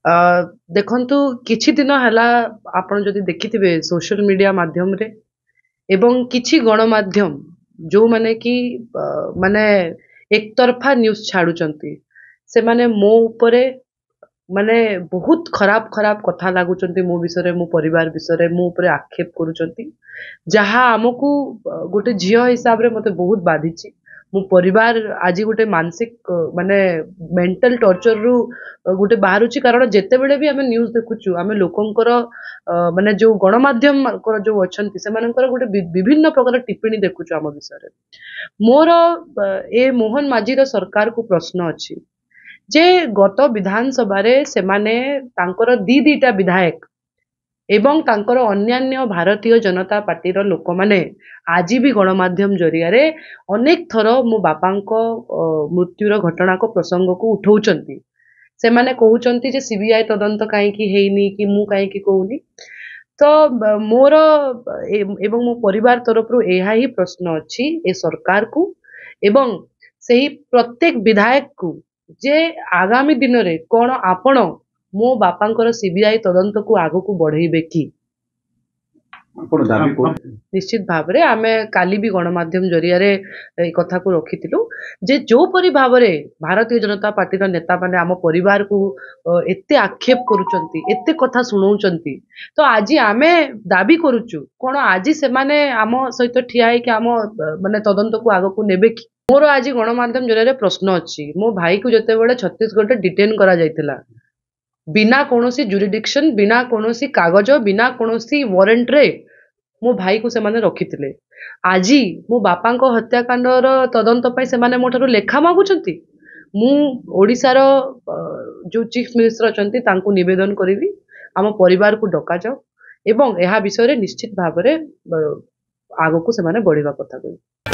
ଅ ଦେଖନ୍ତୁ କିଛି ଦିନ ହେଲା ଆପଣ ଯଦି ଦେଖିଥିବେ ସୋସିଆଲ ମିଡିଆ ମାଧ୍ୟମରେ ଏବଂ କିଛି ଗଣମାଧ୍ୟମ ଯୋଉମାନେ କି ମାନେ ଏକତରଫା ନ୍ୟୁଜ ଛାଡୁଛନ୍ତି ସେମାନେ ମୋ ଉପରେ ମାନେ ବହୁତ ଖରାପ ଖରାପ କଥା ଲାଗୁଛନ୍ତି ମୋ ବିଷୟରେ ମୋ ପରିବାର ବିଷୟରେ ମୋ ଉପରେ ଆକ୍ଷେପ କରୁଛନ୍ତି ଯାହା ଆମକୁ ଗୋଟେ ଝିଅ ହିସାବରେ ମତେ ବହୁତ ବାଧିଛି ମୋ ପରିବାର ଆଜି ଗୋଟେ ମାନସିକ ମାନେ ମେଣ୍ଟାଲ ଟର୍ଚରରୁ ଗୋଟେ ବାହାରୁଛି କାରଣ ଯେତେବେଳେ ବି ଆମେ ନ୍ୟୁଜ ଦେଖୁଛୁ ଆମେ ଲୋକଙ୍କର ମାନେ ଯୋଉ ଗଣମାଧ୍ୟମଙ୍କର ଯୋଉ ଅଛନ୍ତି ସେମାନଙ୍କର ଗୋଟେ ବିଭିନ୍ନ ପ୍ରକାର ଟିପ୍ପଣୀ ଦେଖୁଛୁ ଆମ ବିଷୟରେ ମୋର ଏ ମୋହନ ମାଝୀର ସରକାରକୁ ପ୍ରଶ୍ନ ଅଛି ଯେ ଗତ ବିଧାନସଭାରେ ସେମାନେ ତାଙ୍କର ଦିଟା ବିଧାୟକ ଏବଂ ତାଙ୍କର ଅନ୍ୟାନ୍ୟ ଭାରତୀୟ ଜନତା ପାର୍ଟିର ଲୋକମାନେ ଆଜି ବି ଗଣମାଧ୍ୟମ ଜରିଆରେ ଅନେକ ଥର ମୋ ବାପାଙ୍କ ମୃତ୍ୟୁର ଘଟଣାକ ପ୍ରସଙ୍ଗକୁ ଉଠଉଛନ୍ତି ସେମାନେ କହୁଛନ୍ତି ଯେ ସିବିଆଇ ତଦନ୍ତ କାହିଁକି ହେଇନି କି ମୁଁ କାହିଁକି କହୁନି ତ ମୋର ଏବଂ ମୋ ପରିବାର ତରଫରୁ ଏହା ହିଁ ପ୍ରଶ୍ନ ଅଛି ଏ ସରକାରକୁ ଏବଂ ସେହି ପ୍ରତ୍ୟେକ ବିଧାୟକକୁ ଯେ ଆଗାମୀ ଦିନରେ କଣ ଆପଣ ମୋ ବାପାଙ୍କର ସିବିଆଇ ତଦନ୍ତକୁ ଆଗକୁ ବଢେଇବେ କି ଆପଣ ଦାବି କରୁ ନିଶ୍ଚିତ ଭାବରେ ଆମେ କାଲି ବି ଗଣମାଧ୍ୟମ ଜରିଆରେ ଏଇ କଥାକୁ ରଖିଥିଲୁ ଯେ ଯୋଉପରି ଭାବରେ ଭାରତୀୟ ଜନତା ପାର୍ଟିର ନେତାମାନେ ଆମ ପରିବାରକୁ ଏତେ ଆକ୍ଷେପ କରୁଛନ୍ତି ଏତେ କଥା ଶୁଣଉଛନ୍ତି ତ ଆଜି ଆମେ ଦାବି କରୁଛୁ କଣ ଆଜି ସେମାନେ ଆମ ସହିତ ଠିଆ ହେଇକି ଆମ ମାନେ ତଦନ୍ତକୁ ଆଗକୁ ନେବେ କି ମୋର ଆଜି ଗଣମାଧ୍ୟମ ଜରିଆରେ ପ୍ରଶ୍ନ ଅଛି ମୋ ଭାଇକୁ ଯେତେବେଳେ ଛତିଶଗଡ଼ରେ ଡିଟେନ୍ କରାଯାଇଥିଲା ବିନା କୌଣସି ଜୁରିଡିକ୍ସନ ବିନା କୌଣସି କାଗଜ ବିନା କୌଣସି ୱାରେଣ୍ଟରେ ମୋ ଭାଇକୁ ସେମାନେ ରଖିଥିଲେ ଆଜି ମୋ ବାପାଙ୍କ ହତ୍ୟାକାଣ୍ଡର ତଦନ୍ତ ପାଇଁ ସେମାନେ ମୋ ଠାରୁ ଲେଖା ମାଗୁଛନ୍ତି ମୁଁ ଓଡ଼ିଶାର ଯୋଉ ଚିଫ ମିନିଷ୍ଟର ଅଛନ୍ତି ତାଙ୍କୁ ନିବେଦନ କରିବି ଆମ ପରିବାରକୁ ଡକାଯାଉ ଏବଂ ଏହା ବିଷୟରେ ନିଶ୍ଚିତ ଭାବରେ ଆଗକୁ ସେମାନେ ବଢିବା କଥା କହିବେ